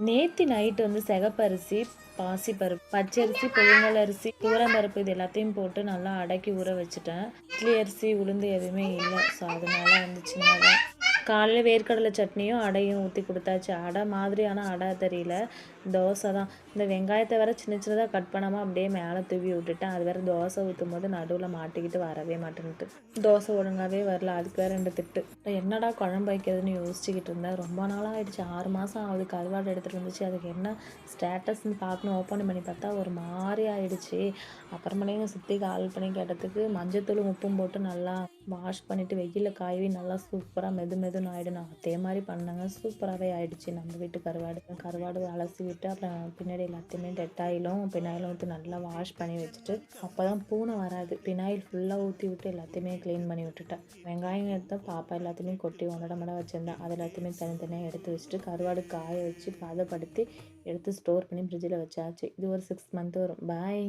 நேத்தி நைட்டு வந்து சிகப்பரிசி, பாசிப்பருப்பு, பச்சரிசி, புழுங்கல் அரிசி, துவரம்பருப்பு இது எல்லாத்தையும் போட்டு நல்லா அடக்கி ஊற வச்சுட்டேன். இட்லி அரிசி, உளுந்து எதுவுமே இல்ல. ஸோ அதனால வந்து சின்னதா காலையில வேர்க்கடலை சட்னியும், அடையும் ஊத்தி குடுத்தாச்சு. அடை மாதிரி ஆனா அடை தெரியல. தோசை தான். இந்த வெங்காயத்த வேற சின்ன சின்னதா கட் பண்ணாம அப்படியே மேல தூவி விட்டுட்டேன். அது வேற தோசை ஊத்தும்போது நடுவுல மாட்டிக்கிட்டு வரவே மாட்டேன்னுது. தோசை ஒழுங்காவே வரல. அதுக்கு வேற 2 திட்டு. என்னடா குழம்பு வைக்கிறதுன்னு யோசிச்சுக்கிட்டு இருந்தேன். ரொம்ப நாளா ஆயிடுச்சு. 6 மாசம் ஆகுது கருவாடு எடுத்துட்டு வந்துச்சு. அதுக்கு என்ன ஸ்டேட்டஸ்ன்னு பார்க்கணும் ஓப்பன் பண்ணி பார்த்தா ஒரு மாரி ஆயிடுச்சு. அப்புறமேலே எங்க சித்தி கால் பண்ணி கேட்டதுக்கு மஞ்சத்தூளும் உப்பும் போட்டு நல்லா வாஷ் பண்ணிட்டு வெயில்ல காயவி நல்லா சூப்பரா மெது மெதுன்னு ஆயிடும். நான் அதே மாரி பண்ணேங்க. சூப்பராவே ஆயிடுச்சு நம்ம வீட்டு கருவாடு. கருவாடு அலசி விட்டு அப்புறம் பின்னாடி எல்லாத்தையுமே டெட்டாயிலும் பினாயிலும் ஊத்தி நல்லா வாஷ் பண்ணி வச்சுட்டு அப்பதான் பூனை வராது. பினாயில் ஃபுல்லா ஊத்தி விட்டு எல்லாத்தையுமே கிளீன் பண்ணி விட்டுட்டேன். வெங்காயம் எடுத்தேன். பாப்பா எல்லாத்தையுமே கொட்டி ஒன்னட மட வச்சிருந்தேன். அது எல்லாத்தையுமே தனித்தனியா எடுத்து வச்சுட்டு கருவாடு காய வச்சு பதப்படுத்தி எடுத்து ஸ்டோர் பண்ணி ஃப்ரிட்ஜில் வச்சாச்சு. இது ஒரு 6 மந்த் வரும். பாய்.